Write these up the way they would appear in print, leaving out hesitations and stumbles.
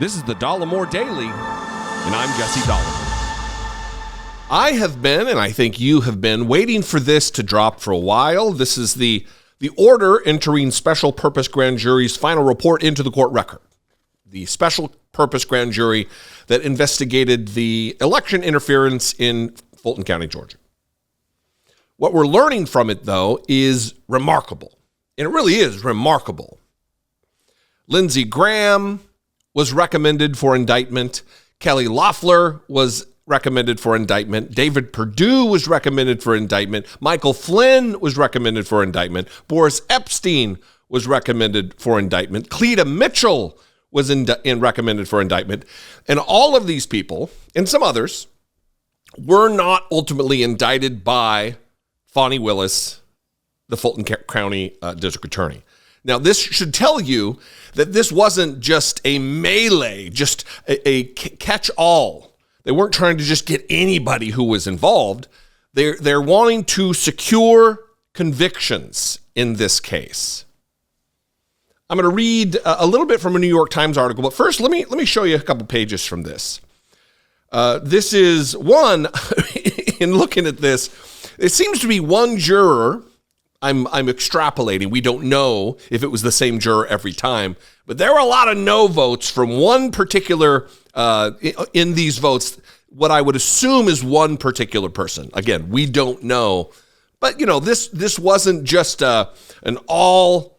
This is the Dollemore Daily, and I'm Jesse Dollemore. I have been, and I think you have been, waiting for this to drop for a while. This is the order entering Special Purpose Grand Jury's final report into the court record. The Special Purpose Grand Jury that investigated the election interference in Fulton County, Georgia. What we're learning from it, though, is remarkable. And it really is remarkable. Lindsey Graham was recommended for indictment. Kelly Loeffler was recommended for indictment. David Perdue was recommended for indictment. Michael Flynn was recommended for indictment. Boris Epshteyn was recommended for indictment. Cleta Mitchell was recommended for indictment. And all of these people, and some others, were not ultimately indicted by Fani Willis, the Fulton County District Attorney. Now, this should tell you that this wasn't just a melee, just a catch-all. They weren't trying to just get anybody who was involved. They're wanting to secure convictions in this case. I'm going to read a little bit from a New York Times article, but first, let me show you a couple pages from this. This is one, in looking at this, it seems to be one juror. I'm extrapolating. We don't know if it was the same juror every time, but there were a lot of no votes from one particular, in these votes, what I would assume is one particular person. Again, we don't know, but this wasn't just an all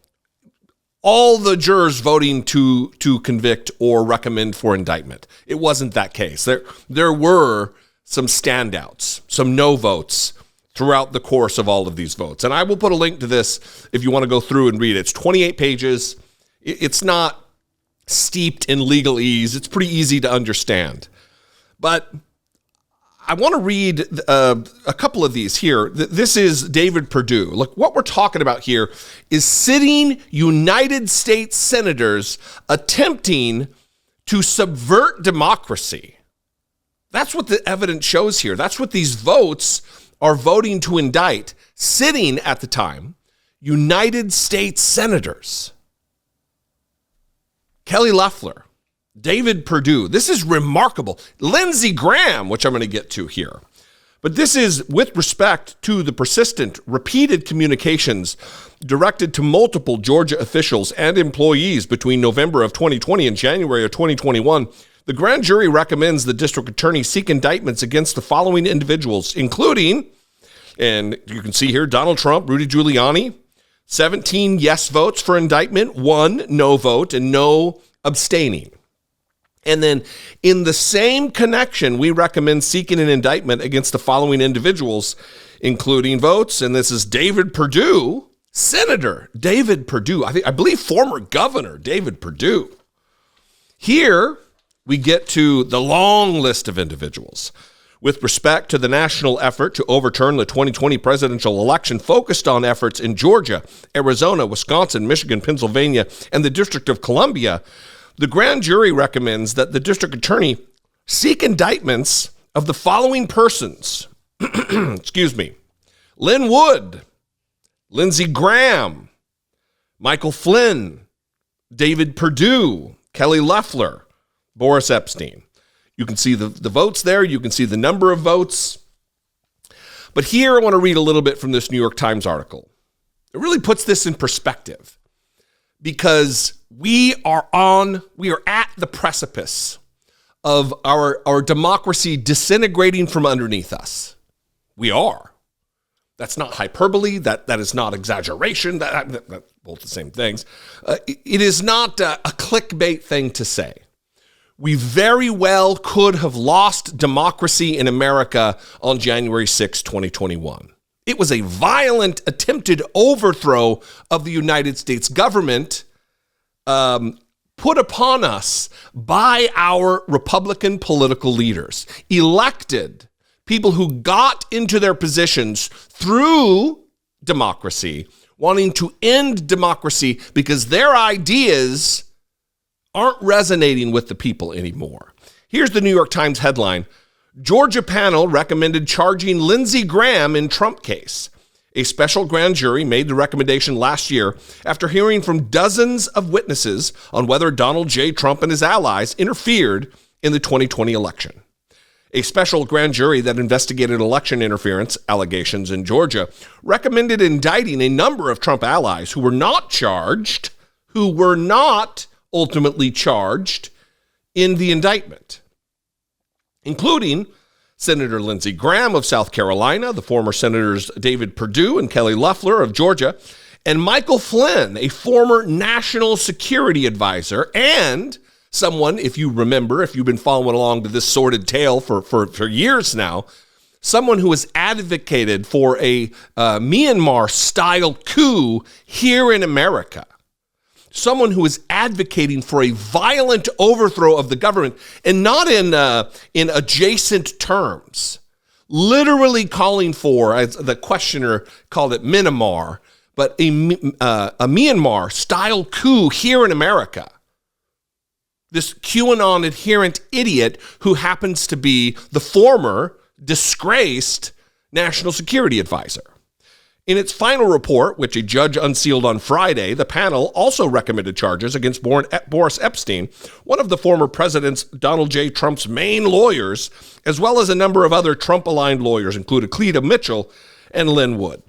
the jurors voting to convict or recommend for indictment. It wasn't that case. There were some standouts, some no votes throughout the course of all of these votes. And I will put a link to this if you want to go through and read it. It's 28 pages. It's not steeped in legalese. It's pretty easy to understand. But I want to read a couple of these here. This is David Perdue. Look, what we're talking about here is sitting United States senators attempting to subvert democracy. That's what the evidence shows here. That's what these votes are voting to indict, sitting at the time, United States senators. Kelly Loeffler, David Perdue. This is remarkable. Lindsey Graham, which I'm going to get to here. But this is with respect to the persistent, repeated communications directed to multiple Georgia officials and employees between November of 2020 and January of 2021. The grand jury recommends the district attorney seek indictments against the following individuals, including, and you can see here, Donald Trump, Rudy Giuliani, 17 yes votes for indictment, 1 no vote, and no abstaining. And then in the same connection, we recommend seeking an indictment against the following individuals, including votes, and this is David Perdue, Senator David Perdue, I believe former Governor David Perdue. Here, we get to the long list of individuals. With respect to the national effort to overturn the 2020 presidential election, focused on efforts in Georgia, Arizona, Wisconsin, Michigan, Pennsylvania, and the District of Columbia, the grand jury recommends that the district attorney seek indictments of the following persons. Excuse me. Lin Wood, Lindsey Graham, Michael Flynn, David Perdue, Kelly Loeffler, Boris Epshteyn. You can see the votes there. You can see the number of votes. But here I want to read a little bit from this New York Times article. It really puts this in perspective because we are at the precipice of our democracy disintegrating from underneath us. We are. That's not hyperbole. That is not exaggeration. That's both the same things. It is not a clickbait thing to say. We very well could have lost democracy in America on January 6, 2021. It was a violent attempted overthrow of the United States government put upon us by our Republican political leaders, elected people who got into their positions through democracy, wanting to end democracy because their ideas aren't resonating with the people anymore. Here's the New York Times headline. Georgia panel recommended charging Lindsey Graham in Trump case. A special grand jury made the recommendation last year after hearing from dozens of witnesses on whether Donald J. Trump and his allies interfered in the 2020 election. A special grand jury that investigated election interference allegations in Georgia recommended indicting a number of Trump allies who were not ultimately charged in the indictment, including Senator Lindsey Graham of South Carolina, the former Senators David Perdue and Kelly Loeffler of Georgia, and Michael Flynn, a former national security advisor and someone, if you remember, if you've been following along to this sordid tale for years now, someone who has advocated for a Myanmar-style coup here in America. Someone who is advocating for a violent overthrow of the government, and not in adjacent terms, literally calling for, as the questioner called it, Myanmar, but a Myanmar-style coup here in America. This QAnon adherent idiot who happens to be the former disgraced national security advisor. In its final report, which a judge unsealed on Friday, the panel also recommended charges against Boris Epshteyn, one of the former president Donald J. Trump's main lawyers, as well as a number of other Trump-aligned lawyers, including Cleta Mitchell and Lin Wood.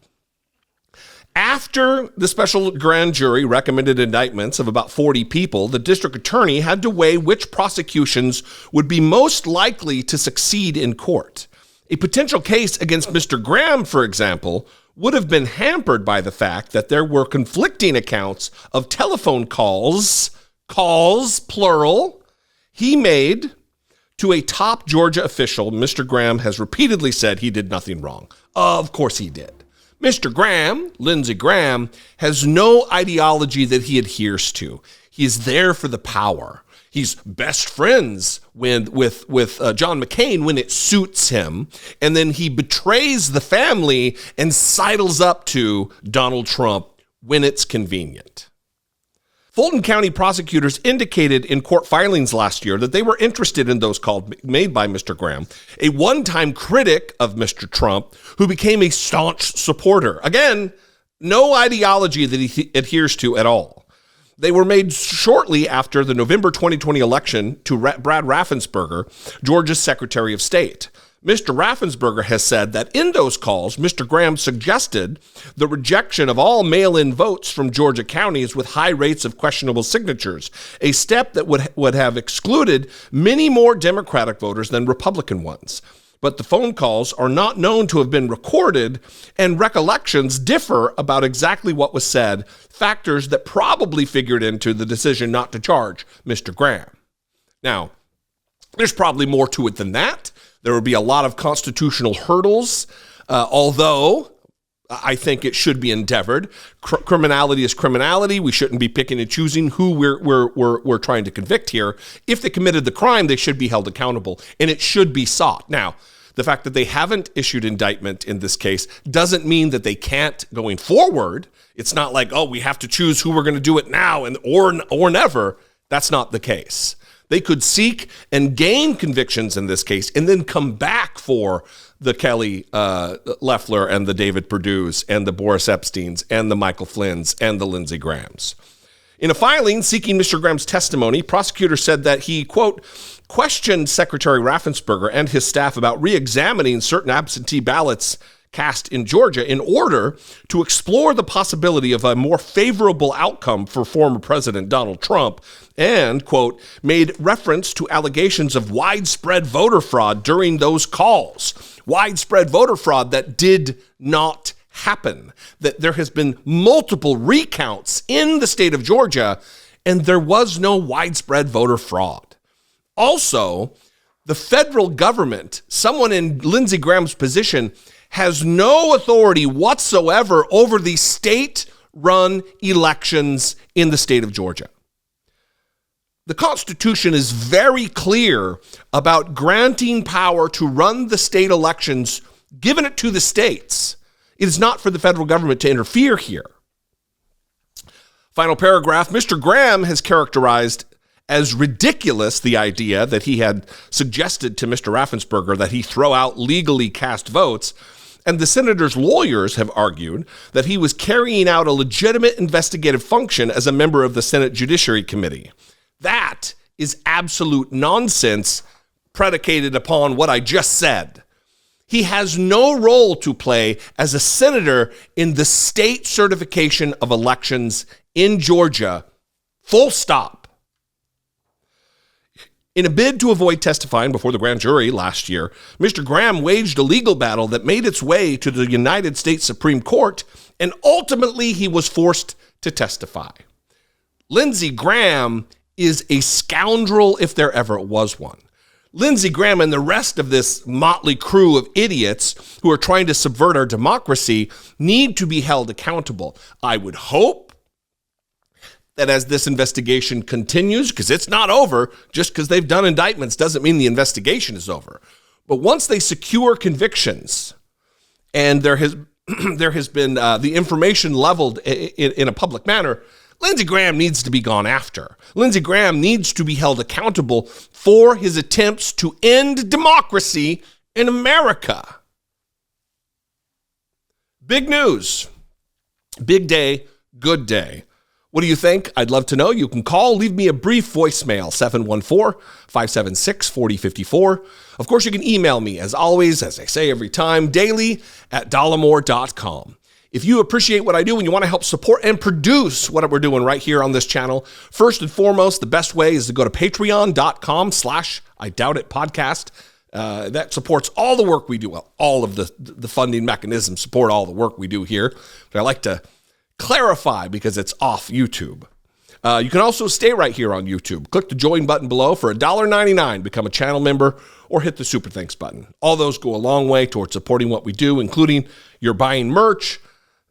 After the special grand jury recommended indictments of about 40 people, the district attorney had to weigh which prosecutions would be most likely to succeed in court. A potential case against Mr. Graham, for example, would have been hampered by the fact that there were conflicting accounts of telephone calls, plural, he made to a top Georgia official. Mr. Graham has repeatedly said he did nothing wrong. Of course he did. Mr. Graham, Lindsey Graham, has no ideology that he adheres to. He is there for the power. He's best friends with John McCain when it suits him, and then he betrays the family and sidles up to Donald Trump when it's convenient. Fulton County prosecutors indicated in court filings last year that they were interested in those calls made by Mr. Graham, a one-time critic of Mr. Trump who became a staunch supporter. Again, no ideology that he adheres to at all. They were made shortly after the November 2020 election to Brad Raffensperger, Georgia's Secretary of State. Mr. Raffensperger has said that in those calls, Mr. Graham suggested the rejection of all mail-in votes from Georgia counties with high rates of questionable signatures, a step that would have excluded many more Democratic voters than Republican ones. But the phone calls are not known to have been recorded, and recollections differ about exactly what was said, factors that probably figured into the decision not to charge Mr. Graham. Now, there's probably more to it than that. There will be a lot of constitutional hurdles, although I think it should be endeavored. Criminality is criminality. We shouldn't be picking and choosing who we're trying to convict here. If they committed the crime, they should be held accountable, and it should be sought. Now, the fact that they haven't issued indictment in this case doesn't mean that they can't going forward. It's not like, oh, we have to choose who we're going to do it now or never. That's not the case. They could seek and gain convictions in this case and then come back for the Kelly Loeffler and the David Perdues and the Boris Epsteyns and the Michael Flynns and the Lindsey Grahams. In a filing seeking Mr. Graham's testimony, prosecutors said that he, quote, questioned Secretary Raffensperger and his staff about re-examining certain absentee ballots cast in Georgia in order to explore the possibility of a more favorable outcome for former President Donald Trump and, quote, made reference to allegations of widespread voter fraud during those calls. Widespread voter fraud that did not happen. That there has been multiple recounts in the state of Georgia, and there was no widespread voter fraud. Also, the federal government, someone in Lindsey Graham's position, has no authority whatsoever over the state-run elections in the state of Georgia. The Constitution is very clear about granting power to run the state elections, giving it to the states. It is not for the federal government to interfere here. Final paragraph, Mr. Graham has characterized as ridiculous the idea that he had suggested to Mr. Raffensperger that he throw out legally cast votes And the senator's lawyers have argued that he was carrying out a legitimate investigative function as a member of the Senate Judiciary Committee. That is absolute nonsense predicated upon what I just said. He has no role to play as a senator in the state certification of elections in Georgia. Full stop. In a bid to avoid testifying before the grand jury last year, Mr. Graham waged a legal battle that made its way to the United States Supreme Court, and ultimately he was forced to testify. Lindsey Graham is a scoundrel if there ever was one. Lindsey Graham and the rest of this motley crew of idiots who are trying to subvert our democracy need to be held accountable. I would hope that as this investigation continues, because it's not over, just because they've done indictments doesn't mean the investigation is over. But once they secure convictions and there has been the information leveled in a public manner, Lindsey Graham needs to be gone after. Lindsey Graham needs to be held accountable for his attempts to end democracy in America. Big news. Big day, good day. What do you think? I'd love to know. You can call, leave me a brief voicemail, 714-576-4054. Of course, you can email me, as always, as I say every time, daily at dollemore.com. If you appreciate what I do and you want to help support and produce what we're doing right here on this channel, first and foremost, the best way is to go to patreon.com/IDoubtItPodcast. That supports all the work we do. Well, all of the funding mechanisms support all the work we do here. But I like to clarify because it's off YouTube. You can also stay right here on YouTube. Click the join button below for $1.99. Become a channel member or hit the super thanks button. All those go a long way towards supporting what we do, including your buying merch,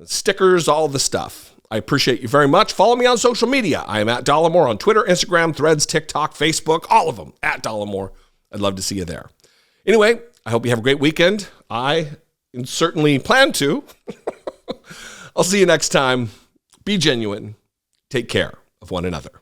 stickers, all the stuff. I appreciate you very much. Follow me on social media. I am at Dollemore on Twitter, Instagram, Threads, TikTok, Facebook, all of them at Dollemore. I'd love to see you there. Anyway, I hope you have a great weekend. I certainly plan to. I'll see you next time. Be genuine. Take care of one another.